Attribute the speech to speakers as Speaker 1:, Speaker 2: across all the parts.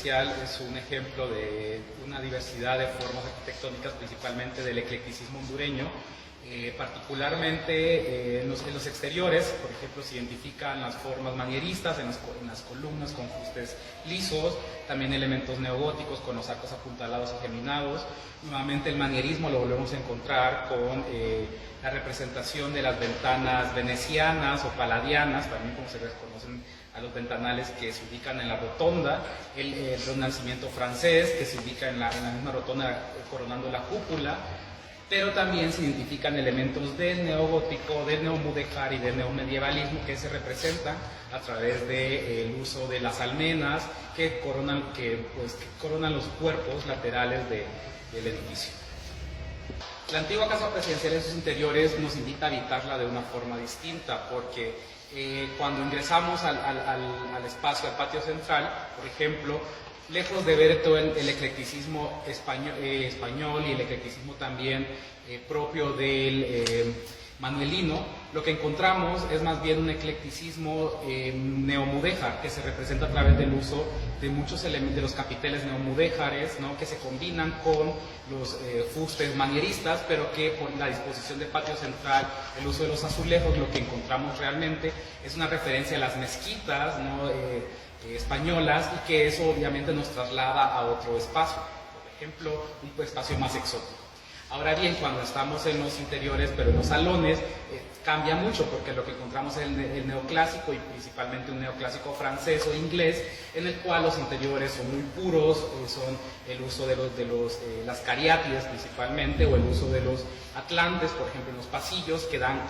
Speaker 1: residencial es un ejemplo de una diversidad de formas arquitectónicas, principalmente del eclecticismo hondureño. Particularmente en los exteriores, por ejemplo, se identifican las formas manieristas en las columnas con fustes lisos, también elementos neogóticos con los arcos apuntalados y geminados. Nuevamente el manierismo lo volvemos a encontrar con la representación de las ventanas venecianas o paladianas, también como se les conocen a los ventanales que se ubican en la rotonda, el renacimiento francés que se ubica en la misma rotonda coronando la cúpula, pero también se identifican elementos del neogótico, del neomudéjar y del neomedievalismo que se representan a través del uso de las almenas que coronan los cuerpos laterales del edificio. La antigua casa presidencial en sus interiores nos invita a habitarla de una forma distinta, porque cuando ingresamos al espacio, al patio central, por ejemplo, lejos de ver todo el eclecticismo español y el eclecticismo también propio del manuelino, lo que encontramos es más bien un eclecticismo neomudéjar que se representa a través del uso de muchos elementos de los capiteles neomudéjares, ¿no?, que se combinan con los fustes manieristas, pero que por la disposición del patio central, el uso de los azulejos, lo que encontramos realmente es una referencia a las mezquitas, ¿no?, españolas, y que eso obviamente nos traslada a otro espacio, por ejemplo, un espacio más exótico. Ahora bien, cuando estamos en los interiores, pero en los salones, cambia mucho, porque lo que encontramos es el neoclásico, y principalmente un neoclásico francés o inglés, en el cual los interiores son muy puros, son el uso de las cariátides principalmente, o el uso de los atlantes, por ejemplo, en los pasillos que dan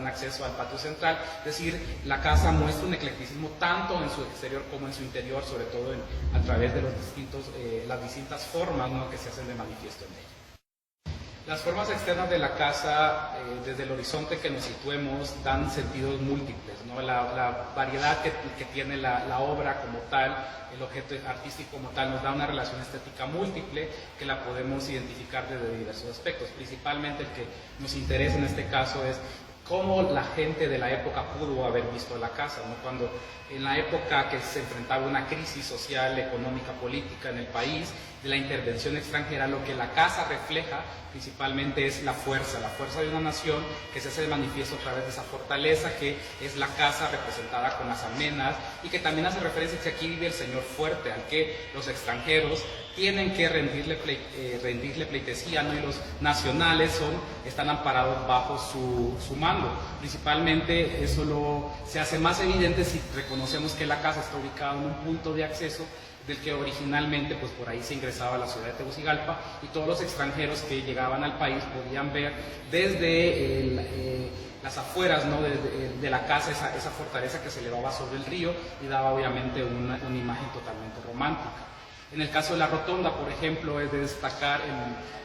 Speaker 1: acceso al patio central. Es decir, la casa muestra un eclecticismo tanto en su exterior como en su interior, sobre todo a través de las distintas formas, ¿no?, que se hacen de manifiesto en ella. Las formas externas de la casa, desde el horizonte que nos situemos, dan sentidos múltiples, ¿no? La variedad que tiene la obra como tal, el objeto artístico como tal, nos da una relación estética múltiple que la podemos identificar desde diversos aspectos. Principalmente el que nos interesa en este caso es cómo la gente de la época pudo haber visto la casa, ¿no? Cuando en la época que se enfrentaba una crisis social, económica, política en el país, de la intervención extranjera, lo que la casa refleja principalmente es la fuerza de una nación que se hace de manifiesto a través de esa fortaleza que es la casa representada con las almenas, y que también hace referencia a que aquí vive el señor fuerte, al que los extranjeros tienen que rendirle pleitesía, ¿no? Y los nacionales están amparados bajo su mando. Principalmente eso se hace más evidente si reconocemos que la casa está ubicada en un punto de acceso del que originalmente pues por ahí se ingresaba a la ciudad de Tegucigalpa, y todos los extranjeros que llegaban al país podían ver desde las afueras, ¿no?, de la casa esa fortaleza que se elevaba sobre el río y daba obviamente una imagen totalmente romántica. En el caso de la rotonda, por ejemplo, es de destacar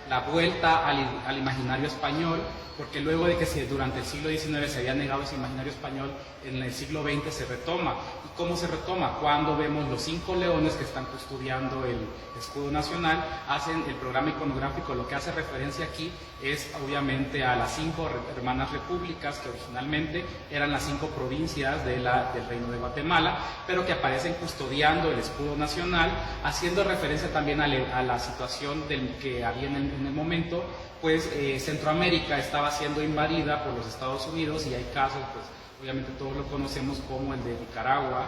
Speaker 1: la vuelta al imaginario español, porque luego de que durante el siglo XIX se había negado ese imaginario español, en el siglo XX se retoma. ¿Y cómo se retoma? Cuando vemos los 5 leones que están custodiando el escudo nacional, hacen el programa iconográfico. Lo que hace referencia aquí es obviamente a las 5 hermanas repúblicas, que originalmente eran las 5 provincias del Reino de Guatemala, pero que aparecen custodiando el escudo nacional, haciendo referencia también a la situación que había en el momento, pues Centroamérica estaba siendo invadida por los Estados Unidos, y hay casos, pues obviamente todos lo conocemos, como el de Nicaragua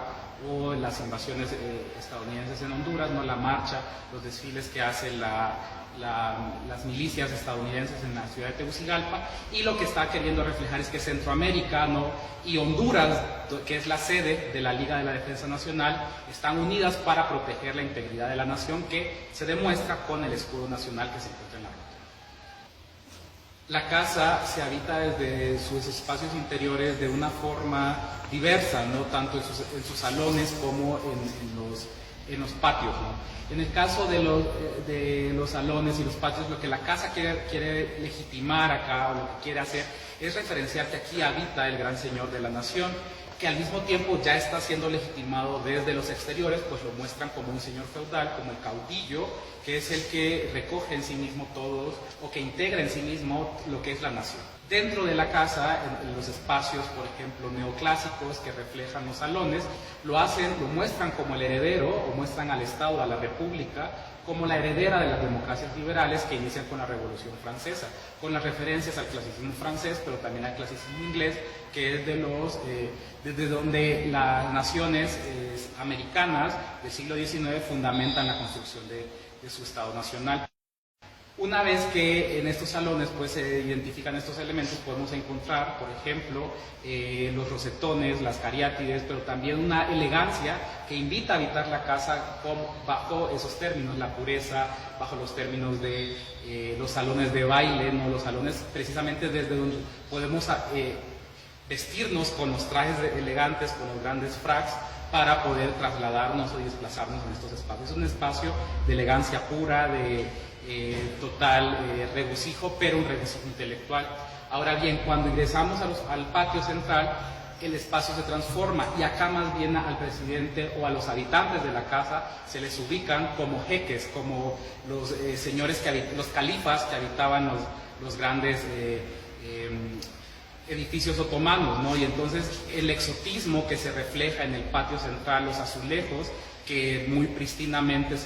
Speaker 1: o las invasiones estadounidenses en Honduras, ¿no?, la marcha, los desfiles que hacen las milicias estadounidenses en la ciudad de Tegucigalpa, y lo que está queriendo reflejar es que Centroamérica, ¿no?, y Honduras, que es la sede de la Liga de la Defensa Nacional, están unidas para proteger la integridad de la nación, que se demuestra con el escudo nacional que se encuentra en la ruta. La casa se habita desde sus espacios interiores de una forma diversa, ¿no?, tanto en sus salones como en los patios, ¿no? En el caso de los salones y los patios, lo que la casa quiere legitimar acá, o lo que quiere hacer, es referenciar que aquí habita el gran señor de la nación, que al mismo tiempo ya está siendo legitimado desde los exteriores, pues lo muestran como un señor feudal, como el caudillo, que es el que recoge en sí mismo todos, o que integra en sí mismo lo que es la nación. Dentro de la casa, en los espacios, por ejemplo, neoclásicos que reflejan los salones, lo muestran como el heredero, o muestran al Estado, a la República, como la heredera de las democracias liberales que inician con la Revolución Francesa, con las referencias al clasicismo francés, pero también al clasicismo inglés, que es desde donde las naciones americanas del siglo XIX fundamentan la construcción de su Estado nacional. Una vez que en estos salones pues, se identifican estos elementos, podemos encontrar, por ejemplo, los rosetones, las cariátides, pero también una elegancia que invita a habitar la casa bajo esos términos, la pureza, bajo los términos de los salones de baile, ¿no? Los salones precisamente desde donde podemos vestirnos con los trajes elegantes, con los grandes fracs, para poder trasladarnos o desplazarnos en estos espacios. Es un espacio de elegancia pura, de total regocijo, pero un regocijo intelectual. Ahora bien, cuando ingresamos al patio central, el espacio se transforma y acá más bien al presidente o a los habitantes de la casa se les ubican como jeques, como los señores, los califas que habitaban los grandes edificios otomanos, ¿no? Y entonces el exotismo que se refleja en el patio central, los azulejos, que muy pristinamente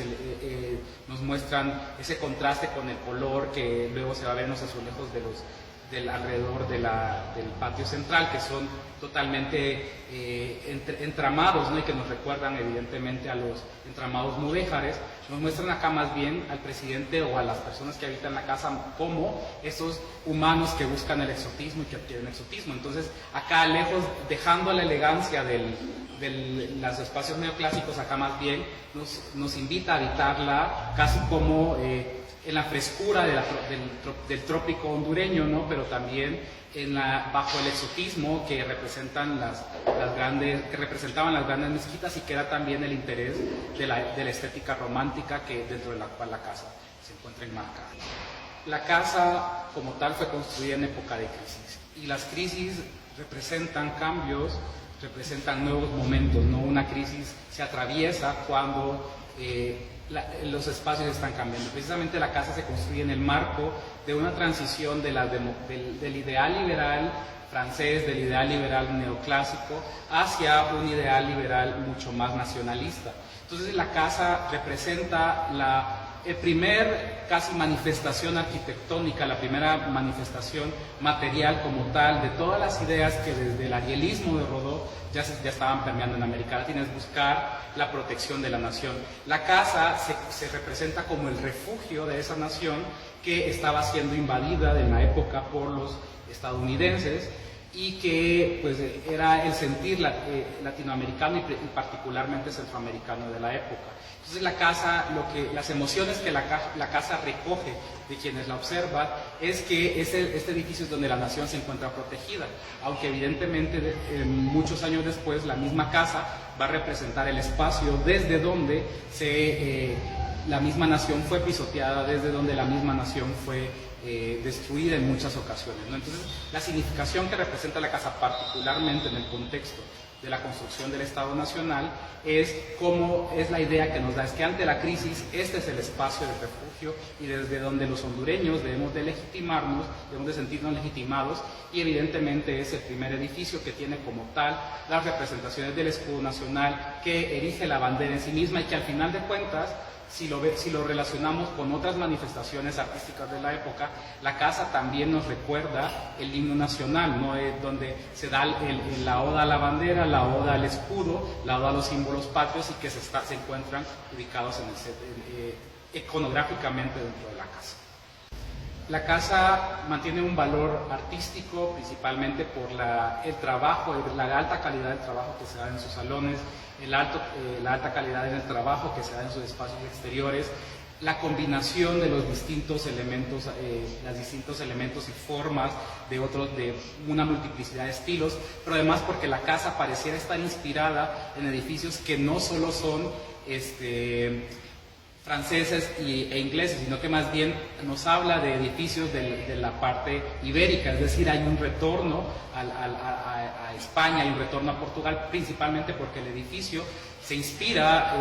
Speaker 1: nos muestran ese contraste con el color que luego se va a ver en los azulejos del alrededor del patio central, que son totalmente entramados, ¿no? Y que nos recuerdan evidentemente a los entramados mudéjares. Nos muestran acá más bien al presidente o a las personas que habitan la casa como esos humanos que buscan el exotismo y que adquieren exotismo. Entonces acá lejos, dejando la elegancia de los espacios neoclásicos, acá más bien nos invita a habitarla casi como en la frescura del trópico hondureño, ¿no? Pero también bajo el exotismo que representaban las grandes mezquitas, y que era también el interés de la estética romántica dentro de la cual la casa se encuentra enmarcada. La casa como tal fue construida en época de crisis, y las crisis representan cambios, representan nuevos momentos, ¿no? Una crisis se atraviesa cuando los espacios están cambiando. Precisamente la casa se construye en el marco de una transición del ideal liberal francés, del ideal liberal neoclásico, hacia un ideal liberal mucho más nacionalista. Entonces la casa representa el primer casi manifestación arquitectónica, la primera manifestación material como tal de todas las ideas que desde el arielismo de Rodó ya estaban permeando en América Latina, es buscar la protección de la nación. La casa se representa como el refugio de esa nación que estaba siendo invadida en la época por los estadounidenses, y que pues era el sentir latinoamericano y particularmente centroamericano de la época. Entonces la casa, las emociones que la casa recoge de quienes la observan es que este edificio es donde la nación se encuentra protegida, aunque evidentemente muchos años después la misma casa va a representar el espacio desde donde la misma nación fue pisoteada, desde donde la misma nación fue destruida en muchas ocasiones, ¿no? Entonces, la significación que representa la casa, particularmente en el contexto de la construcción del Estado Nacional, es la idea que nos da, es que ante la crisis este es el espacio de refugio y desde donde los hondureños debemos de legitimarnos, debemos de sentirnos legitimados, y evidentemente es el primer edificio que tiene como tal las representaciones del escudo nacional, que erige la bandera en sí misma, y que al final de cuentas, si lo relacionamos con otras manifestaciones artísticas de la época, la casa también nos recuerda el himno nacional, ¿no? Donde se da la oda a la bandera, la oda al escudo, la oda a los símbolos patrios, y que se encuentran ubicados iconográficamente dentro de la casa. La casa mantiene un valor artístico principalmente por el trabajo, la alta calidad del trabajo que se da en sus salones, la alta calidad en el trabajo que se da en sus espacios exteriores, la combinación de los distintos elementos, y formas de una multiplicidad de estilos, pero además porque la casa pareciera estar inspirada en edificios que no solo son franceses e ingleses, sino que más bien nos habla de edificios de la parte ibérica, es decir, hay un retorno a España, hay un retorno a Portugal, principalmente porque el edificio se inspira,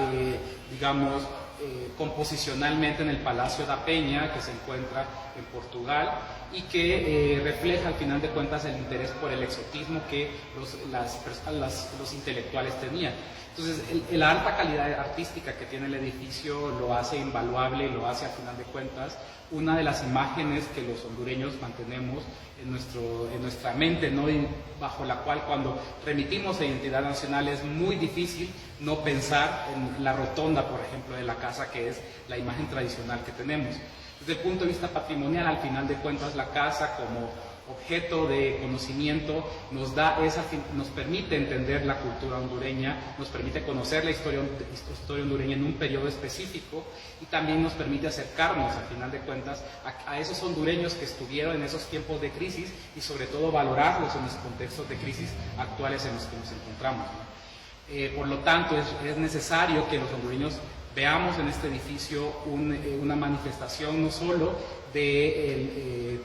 Speaker 1: composicionalmente en el Palacio da Peña, que se encuentra en Portugal, y que refleja al final de cuentas el interés por el exotismo que los intelectuales tenían. Entonces, la alta calidad artística que tiene el edificio lo hace invaluable y lo hace al final de cuentas una de las imágenes que los hondureños mantenemos en nuestra mente, ¿no? Y bajo la cual cuando remitimos a identidad nacional es muy difícil no pensar en la rotonda, por ejemplo, de la casa, que es la imagen tradicional que tenemos. Desde el punto de vista patrimonial, al final de cuentas, la casa como objeto de conocimiento nos permite entender la cultura hondureña, nos permite conocer la historia hondureña en un periodo específico y también nos permite acercarnos, al final de cuentas, a esos hondureños que estuvieron en esos tiempos de crisis y sobre todo valorarlos en los contextos de crisis actuales en los que nos encontramos, ¿no? Por lo tanto, es necesario que los hondureños veamos en este edificio una manifestación no solo de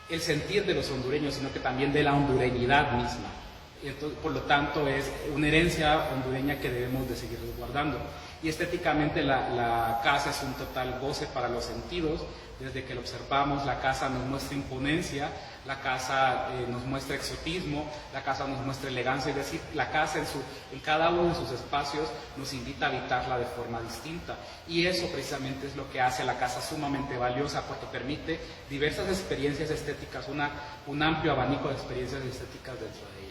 Speaker 1: el sentir de los hondureños, sino que también de la hondureñidad misma. Entonces, por lo tanto, es una herencia hondureña que debemos de seguir resguardando. Y estéticamente la casa es un total goce para los sentidos. Desde que lo observamos, la casa nos muestra imponencia, la casa nos muestra exotismo, la casa nos muestra elegancia, es decir, la casa en cada uno de sus espacios nos invita a habitarla de forma distinta. Y eso precisamente es lo que hace a la casa sumamente valiosa, porque permite diversas experiencias estéticas, un amplio abanico de experiencias estéticas dentro de ella.